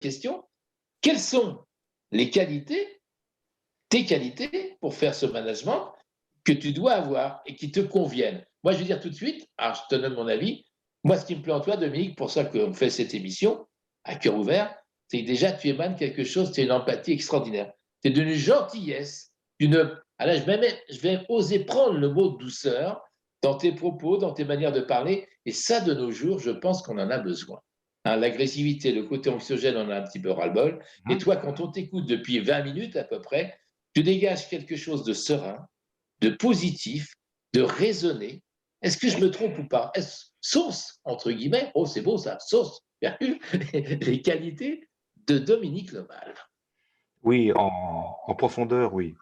question, quelles sont les qualités, tes qualités pour faire ce management que tu dois avoir et qui te conviennent? Moi, je vais dire tout de suite, alors je te donne mon avis, moi, ce qui me plaît en toi, Dominique, pour ça qu'on fait cette émission à cœur ouvert, c'est que déjà, tu émanes quelque chose, tu as une empathie extraordinaire. Tu es d'une gentillesse, alors je vais oser prendre le mot douceur dans tes propos, dans tes manières de parler, et ça, de nos jours, je pense qu'on en a besoin. Hein, l'agressivité, le côté anxiogène, on en a un petit peu ras-le-bol. Et Mhm. toi, quand on t'écoute depuis 20 minutes à peu près, tu dégages quelque chose de serein, de positif, de raisonné. Est-ce que je me trompe ou pas? Sauce, entre guillemets, oh c'est beau ça, sauce, les qualités de Dominique Lemal. Oui, en profondeur, oui.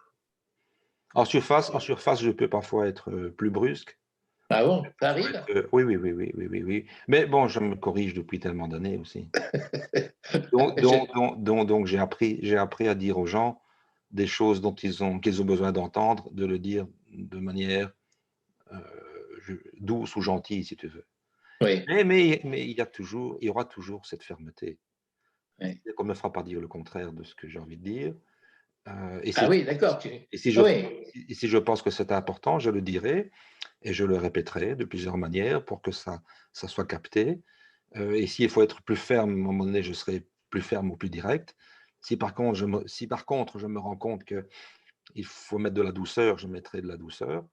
En surface, je peux parfois être plus brusque. Ah bon, ça Parfois arrive? oui, oui, oui, oui, oui, oui, oui. Mais bon, je me corrige depuis tellement d'années aussi. Donc j'ai appris à dire aux gens des choses qu'ils ont besoin d'entendre, de le dire de manière euh, douce ou gentille, si tu veux. Oui, Mais il y aura toujours cette fermeté. oui. C'est-à-dire qu'on ne me fera pas dire le contraire de ce que j'ai envie de dire. Et Ah si, oui, d'accord. et si je, Oui, et si je pense que c'est important, je le dirai et je le répéterai de plusieurs manières pour que ça soit capté. Et s'il faut être plus ferme, à un moment donné, je serai plus ferme ou plus direct. Si par contre je me rends compte qu'il faut mettre de la douceur, je mettrai de la douceur,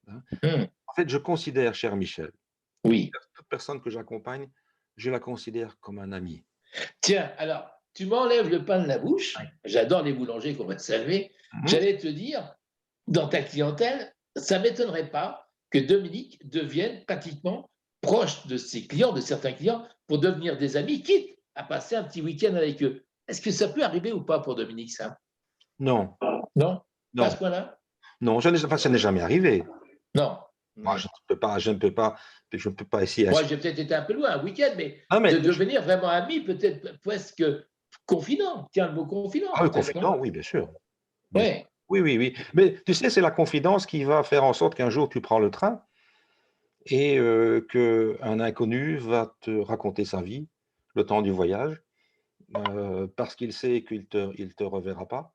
hein. hum, En fait, je considère, cher Michel, oui. toute personne que j'accompagne, je la considère comme un ami. Tiens, alors, tu m'enlèves le pain de la bouche. J'adore les boulangers qu'on va saluer. Mhm. J'allais te dire, dans ta clientèle, ça ne m'étonnerait pas que Dominique devienne pratiquement proche de ses clients, de certains clients, pour devenir des amis, quitte à passer un petit week-end avec eux. Est-ce que ça peut arriver ou pas pour Dominique, ça? Non, Non? Pas à ce non, point-là? non, enfin, ça n'est jamais arrivé. Non. Moi, Ouais. je ne peux pas essayer. Moi, j'ai peut-être été un peu loin, un week-end, mais Ah, de mais devenir vraiment ami, peut-être presque confident. Tiens, le mot confident, le peut-être, non? confident, oui, bien sûr. Bien sûr. Oui. Oui, oui, oui. Mais tu sais, c'est la confidence qui va faire en sorte qu'un jour tu prends le train et qu'un inconnu va te raconter sa vie, le temps du voyage, parce qu'il sait qu'il te reverra pas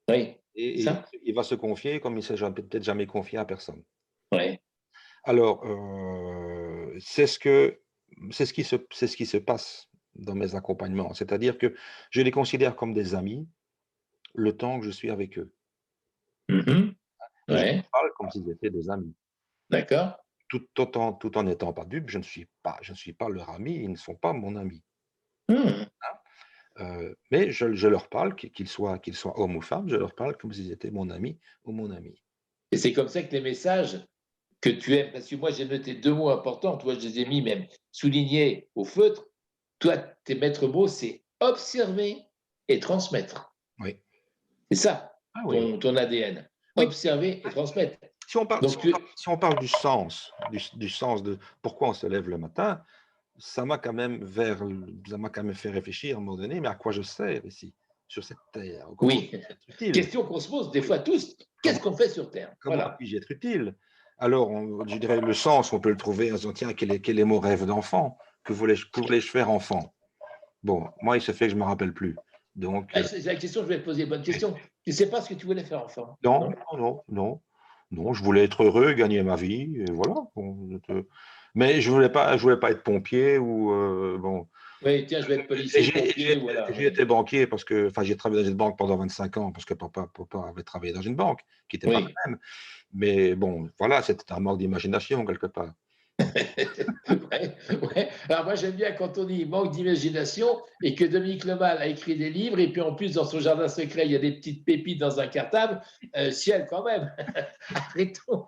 Oui. C'est et ça? il va se confier comme il ne s'est peut-être jamais confié à personne. Oui. Alors, c'est ce qui se passe dans mes accompagnements. C'est-à-dire que je les considère comme des amis le temps que je suis avec eux Mhm. et je Ouais. leur parle comme s'ils étaient des amis. D'accord. Tout en n'étant pas dupe, je ne suis pas leur ami, ils ne sont pas mon ami. Hmm. Mais je leur parle, qu'ils soient hommes ou femmes, je leur parle comme s'ils étaient mon ami ou mon amie. Et c'est comme ça que les messages que tu aimes, parce que moi j'ai noté deux mots importants, toi je les ai mis même soulignés au feutre. Toi, tes maîtres mots, c'est observer et transmettre. Oui. C'est ça, Ah oui. ton ADN. Oui. Observer et transmettre. Si on parle si Donc, on parle si on parle du sens de pourquoi on se lève le matin, ça m'a quand même fait réfléchir à un moment donné, mais à quoi je sers ici, sur cette terre? Comment oui, puis-je être utile? question qu'on se pose des Oui. fois tous, qu'est-ce Comment qu'on fait sur Terre? comment Voilà. puis-je être utile? Alors je dirais le sens, on peut le trouver en se disant: «Tiens, quel est mon rêve d'enfant? Que voulais-je faire enfant?» Bon, moi, il se fait que je me rappelle plus. Donc C'est la question, je vais te poser une bonne question. Tu ne sais pas ce que tu voulais faire enfant, non, non? non, non, non, non, je voulais être heureux, gagner ma vie et voilà, bon, mais je voulais pas être pompier ou bon. Oui, tiens, je vais être Et policier, j'ai pompier, j'ai voilà. j'ai été banquier parce que enfin, j'ai travaillé dans une banque pendant 25 ans parce que papa avait travaillé dans une banque qui n'était pas Oui. la même. Mais bon, voilà, c'était un manque d'imagination quelque part. Ouais, ouais. Alors moi j'aime bien quand on dit manque d'imagination et que Dominique Lemal a écrit des livres et puis en plus dans son jardin secret il y a des petites pépites dans un cartable, ciel quand même. Arrêtons.